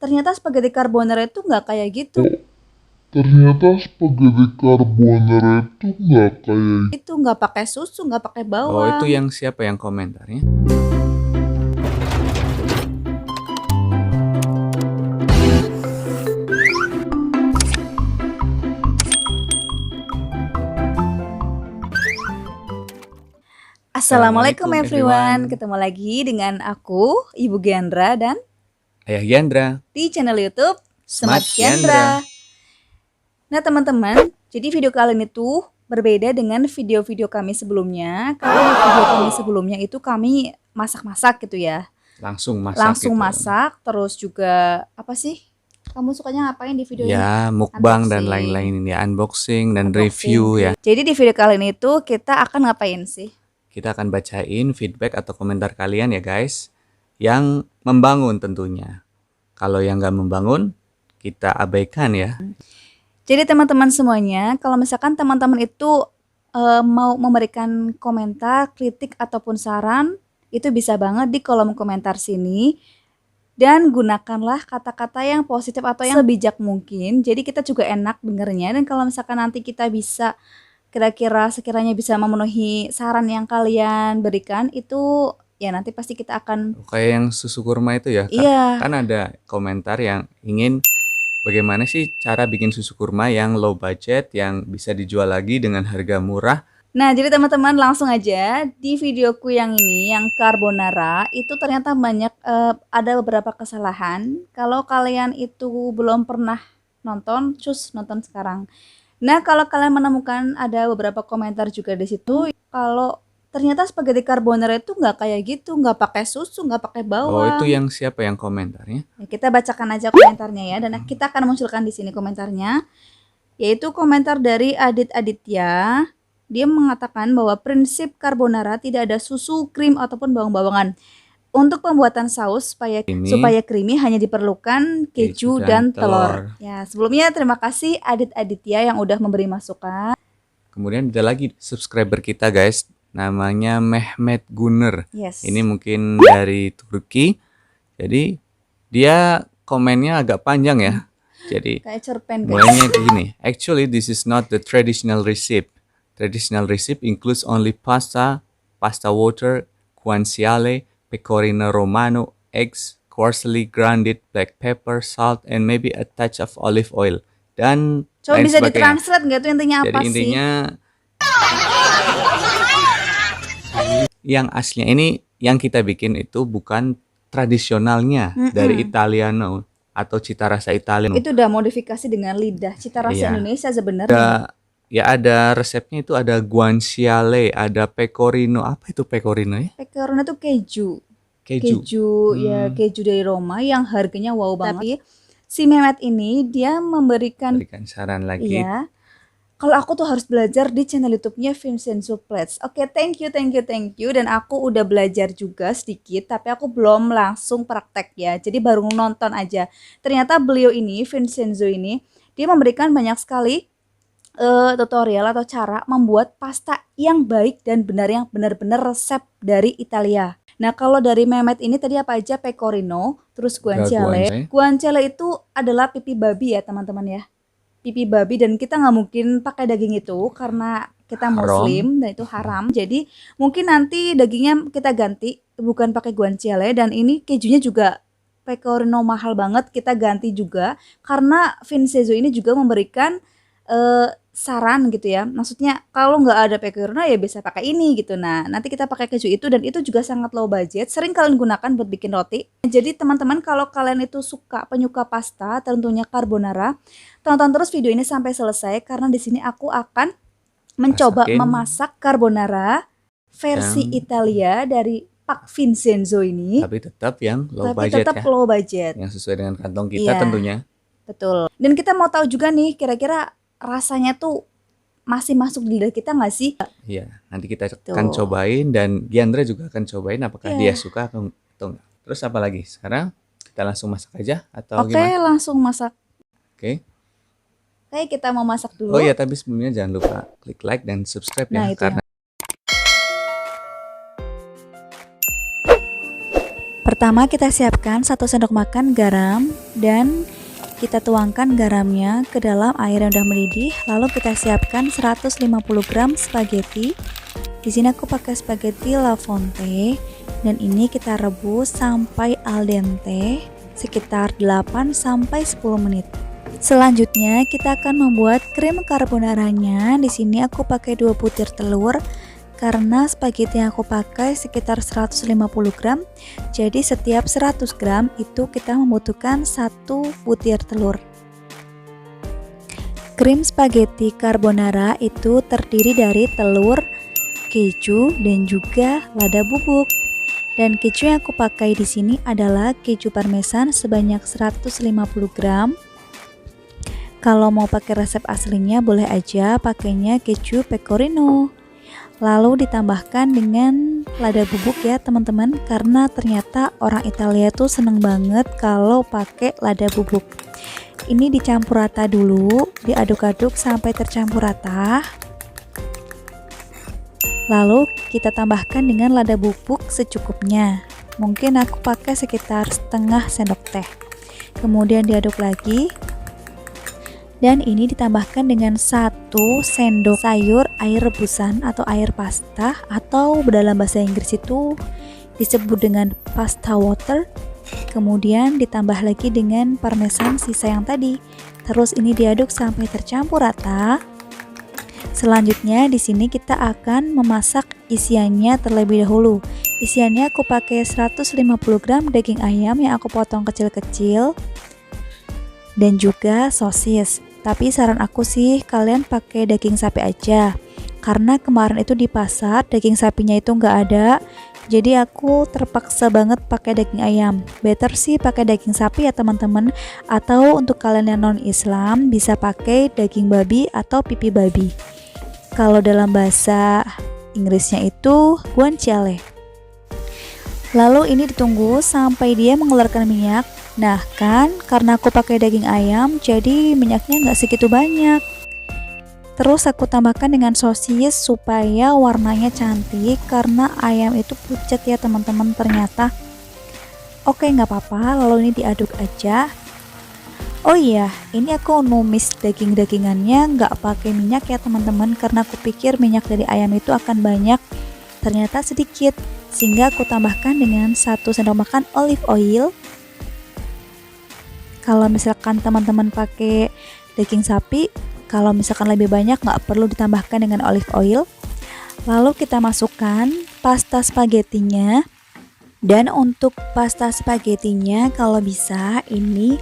ternyata spaghetti carbonara itu nggak kayak gitu. Ternyata spaghetti carbonara itu nggak kayak Itu nggak pakai susu, nggak pakai Oh, itu bawang. yang siapa yang komentarnya? Assalamualaikum Assalamualaikum everyone, everyone. ketemu lagi dengan aku, Ibu Giandra, dan Ayah Giandra. di channel YouTube Smart Smart Giandra. Nah teman-teman, jadi video kali ini tuh berbeda dengan video-video kami sebelumnya. Kalau di video kami sebelumnya itu kami masak-masak gitu ya. Langsung masak Langsung gitu. masak, terus juga apa sih? Kamu sukanya ngapain di videonya? Ya, mukbang dan Unboxing. lain-lain ini, unboxing dan Unboxing. review ya. Jadi di video kali ini tuh kita akan ngapain sih? Kita akan bacain feedback atau komentar kalian ya guys, yang membangun tentunya. Kalau yang nggak membangun, kita abaikan ya. Jadi teman-teman semuanya, kalau misalkan teman-teman itu mau memberikan komentar, kritik ataupun saran, itu bisa banget di kolom komentar sini. Dan gunakanlah kata-kata yang positif atau yang sebijak mungkin. Jadi kita juga enak dengernya. Dan kalau misalkan nanti kita bisa sekiranya bisa memenuhi saran yang kalian berikan, itu ya nanti pasti kita akan Kayak yang susu kurma itu ya. Iya. Kan ada komentar yang ingin bagaimana sih cara bikin susu kurma yang low budget, yang bisa dijual lagi dengan harga murah. Nah, jadi teman-teman langsung aja di videoku yang ini, yang carbonara, itu ternyata banyak ada beberapa kesalahan. Kalau kalian itu belum pernah nonton, cus nonton sekarang. Nah, kalau kalian menemukan ada beberapa komentar juga di situ, kalau ternyata spaghetti carbonara itu nggak kayak gitu, nggak pakai susu, nggak pakai Oh, bawang. itu yang siapa yang komentarnya? Ya, kita bacakan aja komentarnya ya, dan kita akan munculkan di sini komentarnya, yaitu komentar dari Adit Aditya. Dia mengatakan bahwa prinsip carbonara tidak ada susu, krim ataupun bawang-bawangan. Untuk pembuatan saus supaya creamy hanya diperlukan keju dan telur. Ya, sebelumnya terima kasih Adit Aditya yang udah memberi masukan. Kemudian ada lagi subscriber kita guys, namanya Mehmet Guner. Yes. Ini mungkin dari Turki. Jadi dia komennya agak panjang ya. Jadi Kayak cerpen guys. mulainya kayak gini. Actually this is not the traditional recipe. Traditional recipe includes only pasta, pasta water, guanciale, pecorino romano, eggs, coarsely grounded black pepper, salt, and maybe a touch of olive oil. Dan Coba lain bisa sebagainya. ditranslate nggak tuh intinya apa Jadi sih? intinya yang aslinya ini yang kita bikin itu bukan tradisionalnya dari Italiano atau cita rasa Italiano. Itu udah modifikasi dengan lidah cita rasa Iya. Indonesia sebenarnya. Ada resepnya itu, ada guanciale, ada pecorino. Apa itu pecorino ya? Pecorino itu keju. Keju. Ya keju dari Roma yang harganya wow banget. Tapi si Mehmet ini dia memberikan Berikan saran lagi. iya. Kalau aku tuh harus belajar di channel YouTube-nya Vincenzo Plets. Oke, thank you. Dan aku udah belajar juga sedikit, tapi aku belum langsung praktek ya. Jadi baru nonton aja. Ternyata beliau ini, Vincenzo ini, dia memberikan banyak sekali tutorial atau cara membuat pasta yang baik dan benar, yang benar-benar resep dari Italia. Nah, kalau dari Mehmet ini tadi apa aja? Pecorino, terus guanciale. Guanciale itu adalah pipi babi ya teman-teman ya. Pipi babi, dan kita nggak mungkin pakai daging itu karena kita muslim dan itu haram. Jadi mungkin nanti dagingnya kita ganti, bukan pakai guanciale, dan ini kejunya juga pecorino mahal banget, kita ganti juga karena Vincenzo ini juga memberikan saran gitu ya, maksudnya kalau nggak ada pecorino ya bisa pakai ini gitu. Nah, nanti kita pakai keju itu, dan itu juga sangat low budget, sering kalian gunakan buat bikin roti. Jadi teman-teman, kalau kalian itu penyuka pasta, tentunya carbonara, tonton terus video ini sampai selesai karena di sini aku akan mencoba memasak carbonara versi Italia dari Pak Vincenzo ini. Tapi tetap yang low budget tetap ya. Low budget. Yang sesuai dengan kantong kita tentunya. Betul. Dan kita mau tahu juga nih, kira-kira rasanya tuh masih masuk di lidah kita nggak sih? Iya, nanti kita akan cobain, dan Giandra juga akan cobain apakah dia suka atau enggak. Terus apa lagi? Sekarang kita langsung masak aja atau gimana? Oke, langsung masak. Oke, kita mau masak dulu. Oh iya, tapi sebelumnya jangan lupa klik like dan subscribe ya, karena pertama kita siapkan 1 sendok makan garam, dan kita tuangkan garamnya ke dalam air yang udah mendidih. Lalu kita siapkan 150 gram spaghetti. Di sini aku pakai spaghetti La Fonte dan ini kita rebus sampai al dente sekitar 8 sampai 10 menit. Selanjutnya kita akan membuat krim carbonaranya. Di sini aku pakai 2 butir telur karena spaghetti yang aku pakai sekitar 150 gram. Jadi setiap 100 gram itu kita membutuhkan 1 butir telur. Krim spaghetti carbonara itu terdiri dari telur, keju, dan juga lada bubuk. Dan keju yang aku pakai di sini adalah keju parmesan sebanyak 150 gram. Kalau mau pakai resep aslinya boleh aja pakainya keju pecorino. Lalu ditambahkan dengan lada bubuk ya teman-teman, karena ternyata orang Italia tuh seneng banget kalau pakai lada bubuk. Ini dicampur rata dulu, diaduk-aduk sampai tercampur rata. Lalu kita tambahkan dengan lada bubuk secukupnya. Mungkin aku pakai sekitar setengah sendok teh. Kemudian diaduk lagi. Dan ini ditambahkan dengan 1 sendok sayur air rebusan atau air pasta, atau dalam bahasa Inggris itu disebut dengan pasta water. Kemudian ditambah lagi dengan parmesan sisa yang tadi. Terus ini diaduk sampai tercampur rata. Selanjutnya di sini kita akan memasak isiannya terlebih dahulu. Isiannya aku pakai 150 gram daging ayam yang aku potong kecil-kecil dan juga sosis. Tapi saran aku sih kalian pakai daging sapi aja, karena kemarin itu di pasar daging sapinya itu nggak ada, jadi aku terpaksa banget pakai daging ayam. Better sih pakai daging sapi ya teman-teman, atau untuk kalian yang non Islam bisa pakai daging babi atau pipi babi. Kalau dalam bahasa Inggrisnya itu guanciale. Lalu ini ditunggu sampai dia mengeluarkan minyak. Nah kan, karena aku pakai daging ayam, jadi minyaknya nggak segitu banyak. Terus aku tambahkan dengan sosis supaya warnanya cantik, karena ayam itu pucat ya teman-teman ternyata. Oke, nggak apa-apa, lalu ini diaduk aja. Oh iya, ini aku numis daging-dagingannya nggak pakai minyak ya teman-teman, karena aku pikir minyak dari ayam itu akan banyak, ternyata sedikit. Sehingga aku tambahkan dengan 1 sendok makan olive oil. Kalau misalkan teman-teman pakai daging sapi, kalau misalkan lebih banyak nggak perlu ditambahkan dengan olive oil. Lalu kita masukkan pasta spagettinya. Dan untuk pasta spagettinya kalau bisa ini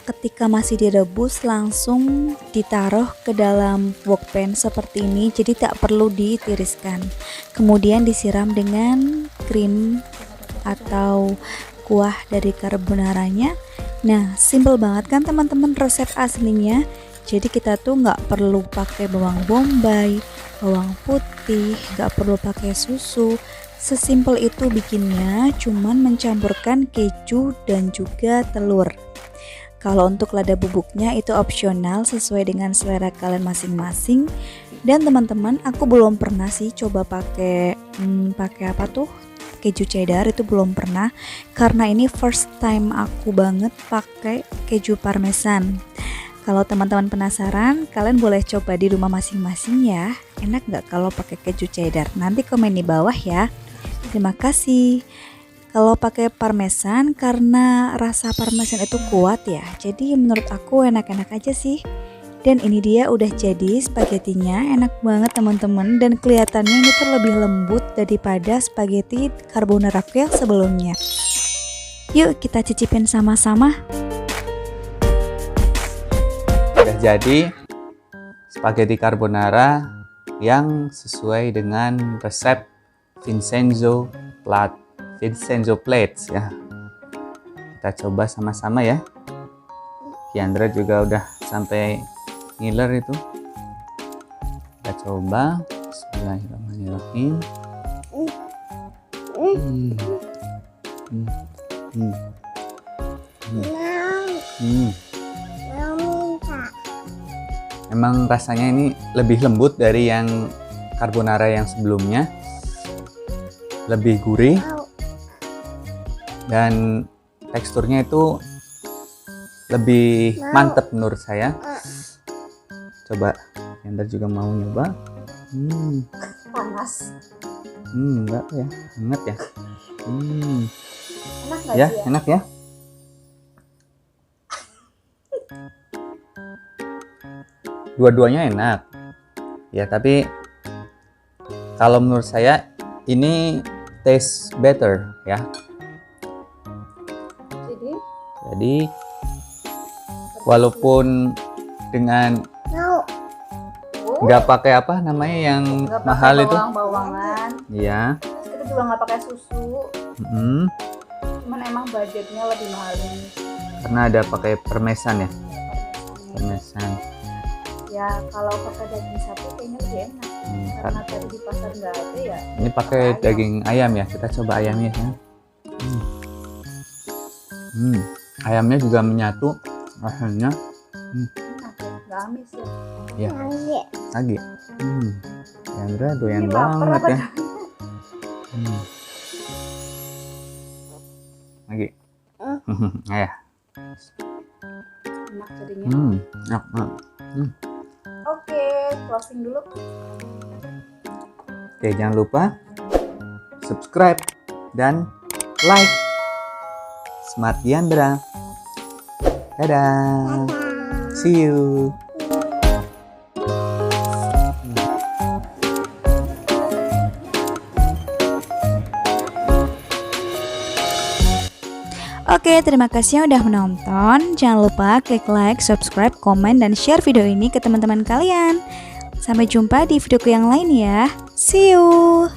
ketika masih direbus langsung ditaruh ke dalam wok pan seperti ini, jadi tak perlu ditiriskan. Kemudian disiram dengan krim atau kuah dari carbonaranya. Nah, simple banget kan teman-teman resep aslinya. Jadi kita tuh nggak perlu pakai bawang bombay, bawang putih, nggak perlu pakai susu. Sesimpel itu bikinnya, cuman mencampurkan keju dan juga telur. Kalau untuk lada bubuknya itu opsional sesuai dengan selera kalian masing-masing. Dan teman-teman, aku belum pernah sih coba pakai apa tuh? Keju cheddar, itu belum pernah, karena ini first time aku banget pakai keju parmesan. Kalau teman-teman penasaran, kalian boleh coba di rumah masing-masing ya. Enak nggak kalau pakai keju cheddar? Nanti komen di bawah ya. Terima kasih. Kalau pakai parmesan, karena rasa parmesan itu kuat ya, jadi menurut aku enak-enak aja sih. Dan ini dia udah jadi spagettinya, enak banget teman-teman, dan kelihatannya ini tuh lebih lembut daripada spaghetti carbonara yang sebelumnya. Yuk kita cicipin sama-sama. Udah jadi spaghetti carbonara yang sesuai dengan resep Vincenzo Plates ya. Kita coba sama-sama ya. Kiandra juga udah sampai ngiler itu. Kita coba. Bismillahirrahmanirrahim. Emang rasanya ini lebih lembut dari yang carbonara yang sebelumnya, lebih gurih, dan teksturnya itu lebih mantep menurut saya. Coba Yandra juga mau nyoba. Panas. Enggak ya, hangat ya. Enak nggak Ya, sih ya? enak ya. Dua-duanya enak. Ya, tapi kalau menurut saya ini taste better ya. Jadi walaupun dengan nggak pakai apa namanya yang Nggak pakai mahal itu, bawang-bawangan. ya. Terus kita juga nggak pakai susu. Cuman emang budgetnya lebih mahal ini. Karena ada pakai permesan ya, permesan. Ya kalau pakai daging sapi kayaknya lebih enak. Karena tadi di pasar nggak ada ya. Ini pakai daging ayam ya, kita coba ayamnya ya. Ayamnya juga menyatu rasanya. Enak ya, nggak amis ya. Ya, lagi. Yandra doyan Ini lapar banget apa ya. Lagi. Ayah. Enak jadinya. Enak. Oke, closing dulu. Oke, jangan lupa subscribe dan like. Smart Yandra. Dadah. See you. Oke, terima kasih yang udah menonton. Jangan lupa klik like, subscribe, komen, dan share video ini ke teman-teman kalian. Sampai jumpa di videoku yang lain ya. See you.